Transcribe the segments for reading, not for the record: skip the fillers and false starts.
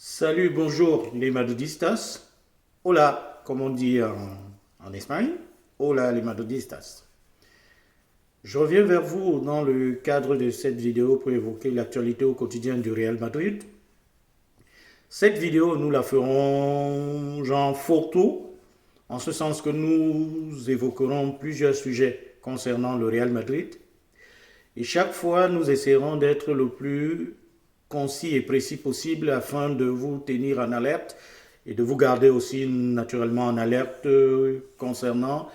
Salut, bonjour les madridistas. Hola, comme on dit en Espagne. Hola les madridistas. Je reviens vers vous dans le cadre de cette vidéo pour évoquer l'actualité au quotidien du Real Madrid. Cette vidéo, nous la ferons genre photo, en ce sens que nous évoquerons plusieurs sujets concernant le Real Madrid. Et chaque fois, nous essaierons d'être le plus concis et précis possible afin de vous tenir en alerte et de vous garder aussi naturellement en alerte concernant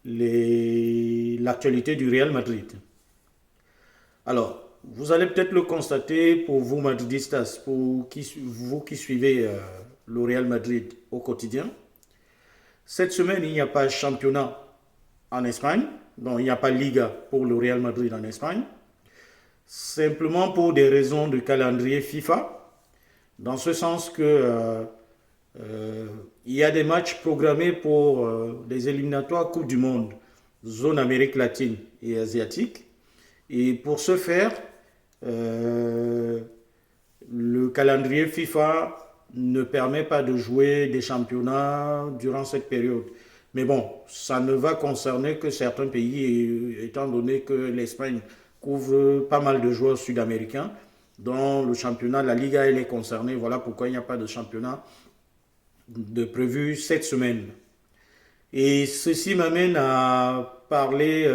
l'actualité du Real Madrid. Alors, vous allez peut-être le constater pour vous madridistas, pour vous qui suivez le Real Madrid au quotidien. Cette semaine, il n'y a pas championnat en Espagne, donc il n'y a pas Liga pour le Real Madrid en Espagne. Simplement pour des raisons de calendrier FIFA, dans ce sens que il y a des matchs programmés pour des éliminatoires Coupe du Monde, zone Amérique latine et asiatique. Et pour ce faire, euh, le calendrier FIFA ne permet pas de jouer des championnats durant cette période. Mais bon, ça ne va concerner que certains pays, étant donné que l'Espagne couvre pas mal de joueurs sud-américains, dont le championnat, la Liga, elle est concernée. Voilà pourquoi il n'y a pas de championnat de prévu cette semaine. Et ceci m'amène à parler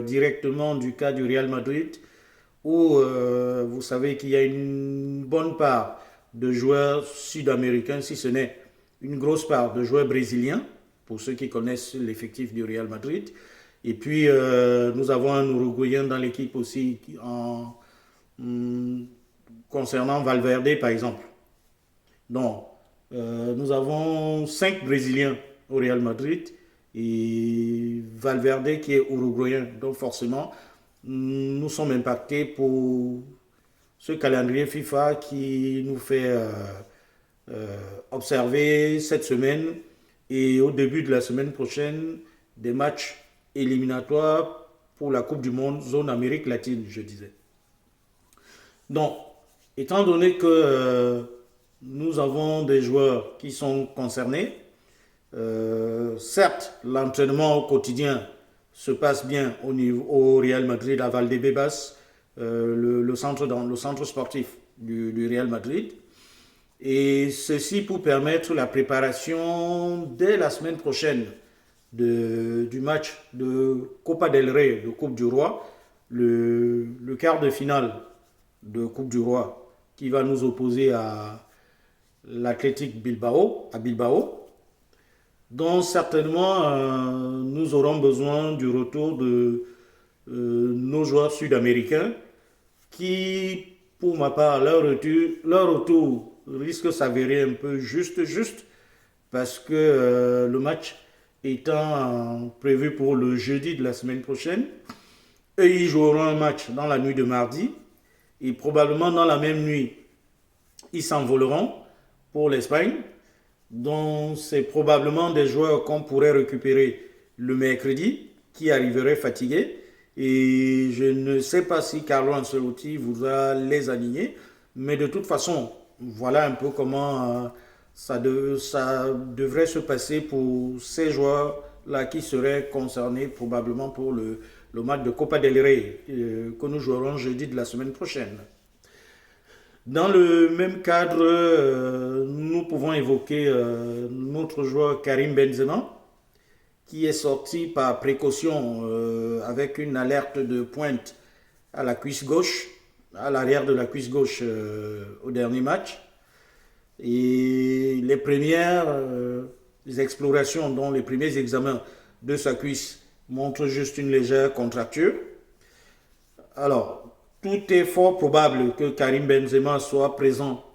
directement du cas du Real Madrid, où vous savez qu'il y a une bonne part de joueurs sud-américains, si ce n'est une grosse part de joueurs brésiliens, pour ceux qui connaissent l'effectif du Real Madrid. Et puis, nous avons un Uruguayen dans l'équipe aussi, concernant Valverde, par exemple. Donc, nous avons 5 Brésiliens au Real Madrid et Valverde qui est Uruguayen. Donc, forcément, nous sommes impactés pour ce calendrier FIFA qui nous fait observer cette semaine et au début de la semaine prochaine des matchs éliminatoires pour la Coupe du Monde, zone Amérique latine, je disais. Donc, étant donné que nous avons des joueurs qui sont concernés, certes, l'entraînement au quotidien se passe bien au Real Madrid à Valdebebas, le centre sportif du Real Madrid. Et ceci pour permettre la préparation dès la semaine prochaine du match de Copa del Rey, de Coupe du Roi, le quart de finale de Coupe du Roi qui va nous opposer à l'Athletic Bilbao, à Bilbao, dont certainement nous aurons besoin du retour de nos joueurs sud-américains qui, pour ma part, leur retour risque de s'avérer un peu juste, parce que le match étant prévu pour le jeudi de la semaine prochaine, eux, ils joueront un match dans la nuit de mardi, et probablement dans la même nuit, ils s'envoleront pour l'Espagne, dont c'est probablement des joueurs qu'on pourrait récupérer le mercredi, qui arriveraient fatigués. Et je ne sais pas si Carlo Ancelotti voudra les aligner, mais de toute façon, voilà un peu comment ça devrait se passer pour ces joueurs-là qui seraient concernés probablement pour le match de Copa del Rey que nous jouerons jeudi de la semaine prochaine. Dans le même cadre, nous pouvons évoquer notre joueur Karim Benzema, qui est sorti par précaution avec une alerte de pointe à la cuisse gauche, à l'arrière de la cuisse gauche au dernier match. Et les premières explorations, dont les premiers examens de sa cuisse montrent juste une légère contracture. Alors, tout est fort probable que Karim Benzema soit présent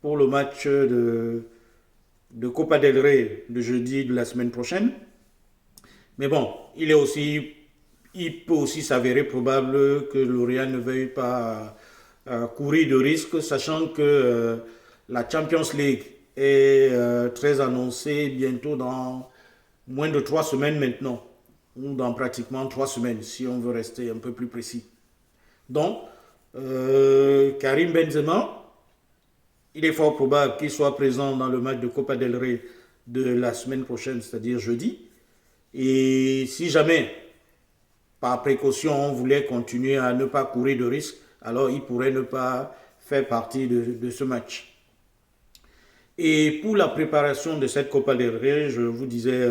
pour le match de Copa del Rey de jeudi de la semaine prochaine. Mais bon, il peut aussi s'avérer probable que Lorient ne veuille pas courir de risques, sachant que la Champions League est très annoncée bientôt dans moins de 3 semaines maintenant, ou dans pratiquement 3 semaines, si on veut rester un peu plus précis. Donc, Karim Benzema il est fort probable qu'il soit présent dans le match de Copa del Rey de la semaine prochaine, c'est-à-dire jeudi. Et si jamais, par précaution, on voulait continuer à ne pas courir de risques, alors il pourrait ne pas faire partie de ce match. Et pour la préparation de cette Copa del Rey, je vous disais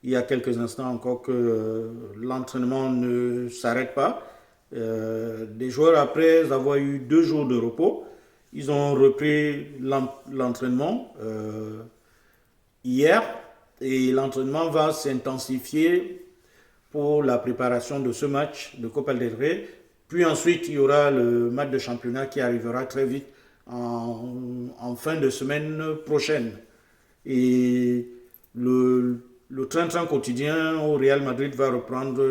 il y a quelques instants encore que l'entraînement ne s'arrête pas. Les joueurs, après avoir eu 2 jours de repos, ils ont repris l'entraînement hier et l'entraînement va s'intensifier pour la préparation de ce match de Copa del Rey. Puis ensuite, il y aura le match de championnat qui arrivera très vite en fin de semaine prochaine. Et le train-train quotidien au Real Madrid va reprendre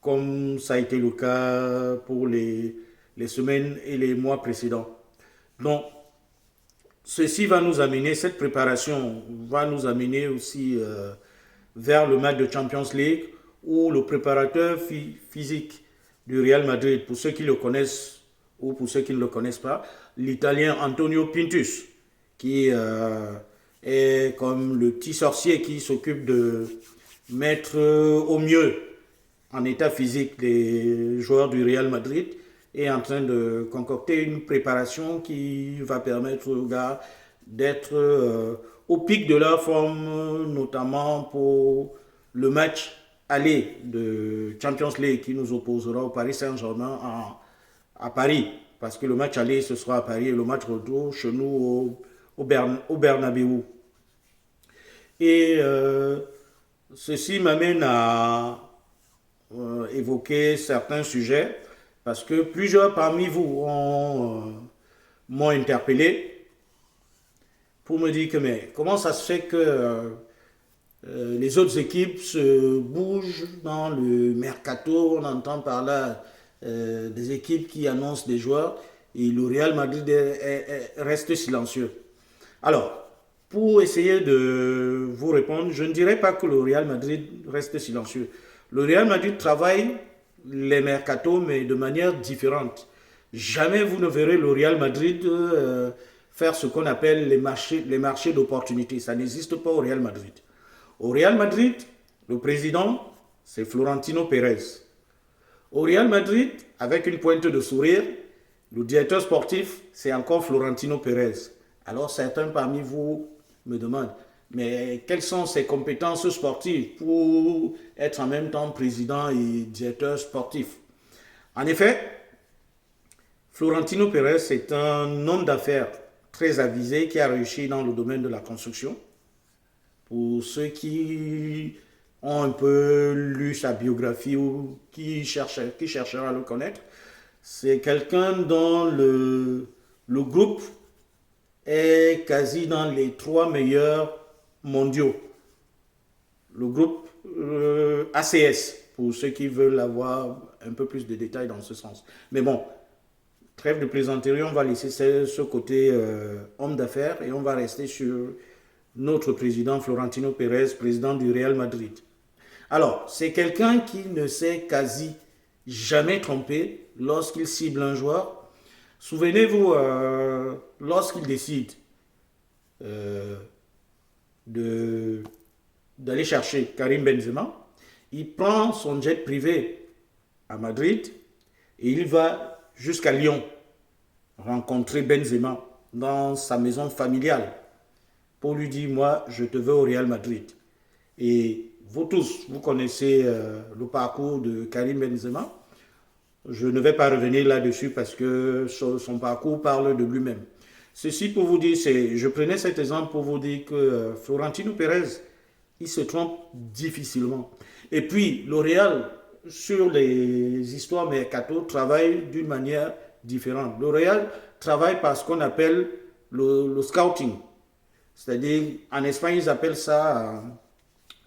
comme ça a été le cas pour les semaines et les mois précédents. Donc, ceci va nous amener, cette préparation va nous amener aussi vers le match de Champions League où le préparateur physique du Real Madrid, pour ceux qui le connaissent ou pour ceux qui ne le connaissent pas, l'Italien Antonio Pintus, qui est comme le petit sorcier qui s'occupe de mettre au mieux en état physique les joueurs du Real Madrid, est en train de concocter une préparation qui va permettre aux gars d'être au pic de leur forme, notamment pour le match aller de Champions League qui nous opposera au Paris Saint-Germain à Paris. Parce que le match aller, ce sera à Paris et le match retour chez nous au Bernabéu. Et ceci m'amène à évoquer certains sujets parce que plusieurs parmi vous m'ont interpellé pour me dire que mais comment ça se fait que les autres équipes se bougent dans le mercato, on entend par là des équipes qui annoncent des joueurs et le Real Madrid reste silencieux. Alors, pour essayer de vous répondre, je ne dirais pas que le Real Madrid reste silencieux. Le Real Madrid travaille les mercatos, mais de manière différente. Jamais vous ne verrez le Real Madrid faire ce qu'on appelle les marchés d'opportunités. Ça n'existe pas au Real Madrid. Au Real Madrid, le président, c'est Florentino Pérez. Au Real Madrid, avec une pointe de sourire, le directeur sportif, c'est encore Florentino Pérez. Alors certains parmi vous me demandent, mais quelles sont ses compétences sportives pour être en même temps président et directeur sportif? En effet, Florentino Pérez est un homme d'affaires très avisé qui a réussi dans le domaine de la construction. Pour ceux qui ont un peu lu sa biographie ou qui chercheront à le connaître, c'est quelqu'un dont le groupe est quasi dans les 3 meilleurs mondiaux. Le groupe ACS, pour ceux qui veulent avoir un peu plus de détails dans ce sens. Mais bon, trêve de plaisanterie, on va laisser ce côté homme d'affaires et on va rester sur notre président Florentino Pérez, président du Real Madrid. Alors, c'est quelqu'un qui ne s'est quasi jamais trompé lorsqu'il cible un joueur. Souvenez-vous, lorsqu'il décide d'aller chercher Karim Benzema, il prend son jet privé à Madrid et il va jusqu'à Lyon rencontrer Benzema dans sa maison familiale pour lui dire, moi, je te veux au Real Madrid. Et vous tous, vous connaissez le parcours de Karim Benzema. Je ne vais pas revenir là-dessus parce que son parcours parle de lui-même. Ceci pour vous dire, je prenais cet exemple pour vous dire que Florentino Pérez, il se trompe difficilement. Et puis, le Real, sur les histoires mercato, travaille d'une manière différente. Le Real travaille par ce qu'on appelle le scouting. C'est-à-dire, en Espagne, ils appellent ça,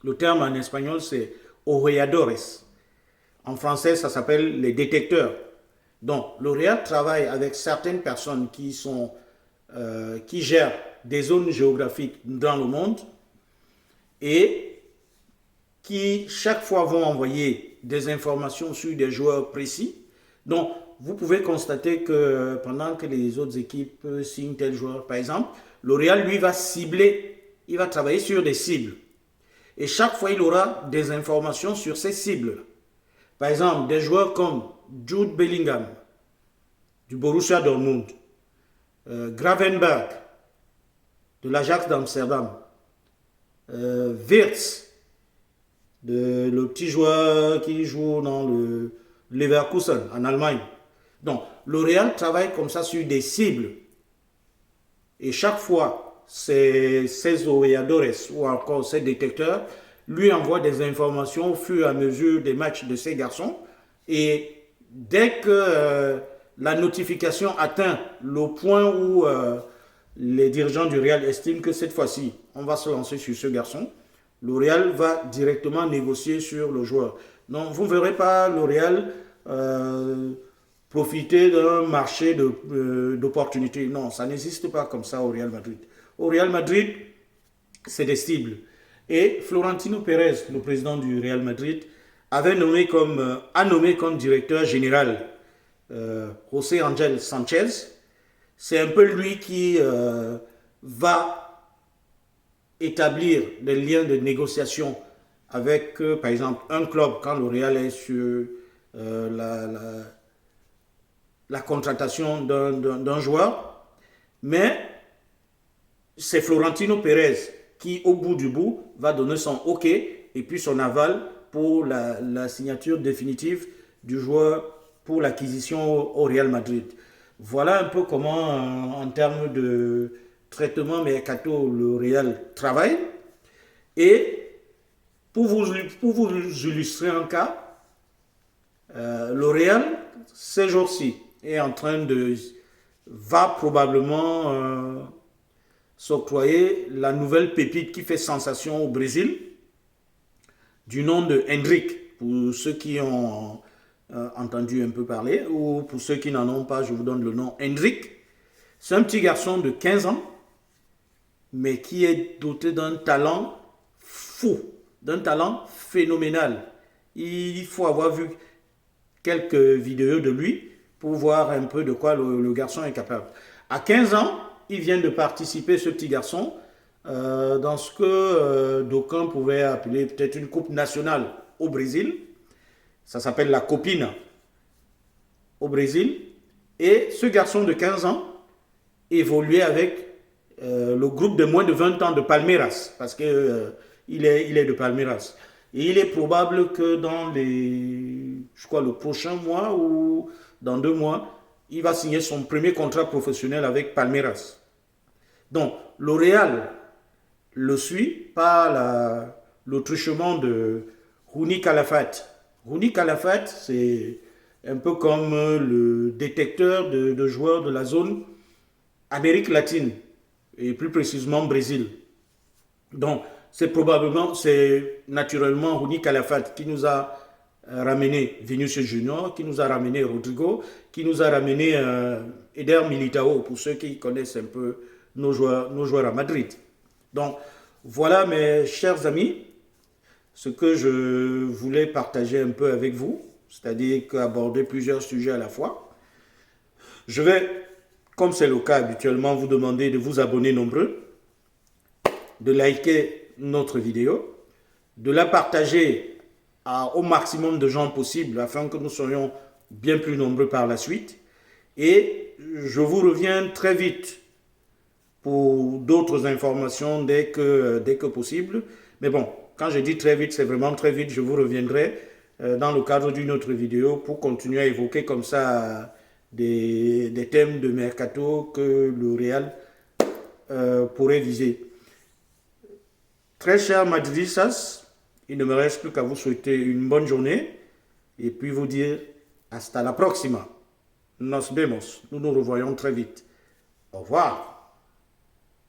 le terme en espagnol, c'est ojeadores. En français, ça s'appelle les détecteurs. Donc, le Real travaille avec certaines personnes qui gèrent des zones géographiques dans le monde et qui, chaque fois, vont envoyer des informations sur des joueurs précis. Donc, vous pouvez constater que pendant que les autres équipes signent tel joueur, par exemple, le Real, lui, va cibler, il va travailler sur des cibles. Et chaque fois, il aura des informations sur ces cibles. Par exemple, des joueurs comme Jude Bellingham, du Borussia Dortmund, Gravenberch, de l'Ajax d'Amsterdam, Wirtz, le petit joueur qui joue dans le Leverkusen en Allemagne. Donc, le Real travaille comme ça sur des cibles. Et chaque fois, ces oreadores ou encore ces détecteurs lui envoient des informations au fur et à mesure des matchs de ces garçons. Et dès que la notification atteint le point où les dirigeants du Real estiment que cette fois-ci, on va se lancer sur ce garçon, le Real va directement négocier sur le joueur. Donc, vous ne verrez pas le Real profiter d'un marché d'opportunités. Non, ça n'existe pas comme ça au Real Madrid. Au Real Madrid, c'est des cibles. Et Florentino Pérez, le président du Real Madrid, a nommé comme directeur général José Ángel Sánchez. C'est un peu lui qui va établir des liens de négociation avec, par exemple, un club quand le Real est sur la contratation d'un joueur. Mais c'est Florentino Pérez qui, au bout du bout, va donner son OK et puis son aval pour la signature définitive du joueur pour l'acquisition au Real Madrid. Voilà un peu comment, en termes de traitement mercato, le Real travaille. Et pour vous illustrer un cas, le Real, ces jours-ci, est en train va probablement s'octroyer la nouvelle pépite qui fait sensation au Brésil, du nom de Endrick. Pour ceux qui ont entendu un peu parler, ou pour ceux qui n'en ont pas, je vous donne le nom Endrick. C'est un petit garçon de 15 ans, mais qui est doté d'un talent fou, d'un talent phénoménal. Il faut avoir vu quelques vidéos de lui pour voir un peu de quoi le garçon est capable. À 15 ans, il vient de participer, ce petit garçon, dans ce que d'aucuns pouvaient appeler peut-être une coupe nationale au Brésil. Ça s'appelle la Copina au Brésil. Et ce garçon de 15 ans évoluait avec le groupe de moins de 20 ans de Palmeiras, parce qu'il est de Palmeiras. Et il est probable que dans le prochain mois ou dans 2 mois, il va signer son premier contrat professionnel avec Palmeiras. Donc, le Real le suit par le truchement de Rouni Calafat. Rouni Calafat, c'est un peu comme le détecteur de joueurs de la zone Amérique latine, et plus précisément Brésil. Donc, c'est naturellement Rouni Calafat qui nous a ramené Vinicius Junior, qui nous a ramené Rodrigo, qui nous a ramené Eder Militao, pour ceux qui connaissent un peu nos joueurs à Madrid. Donc, voilà mes chers amis, ce que je voulais partager un peu avec vous, c'est-à-dire qu'aborder plusieurs sujets à la fois. Je vais, comme c'est le cas habituellement, vous demander de vous abonner nombreux, de liker notre vidéo, de la partager au maximum de gens possible afin que nous soyons bien plus nombreux par la suite. Et je vous reviens très vite pour d'autres informations dès que possible. Mais bon, quand je dis très vite, c'est vraiment très vite. Je vous reviendrai dans le cadre d'une autre vidéo pour continuer à évoquer comme ça des thèmes de mercato que le Real pourrait viser. Très chers madridistas, il ne me reste plus qu'à vous souhaiter une bonne journée et puis vous dire hasta la próxima. Nos vemos. Nous nous revoyons très vite. Au revoir.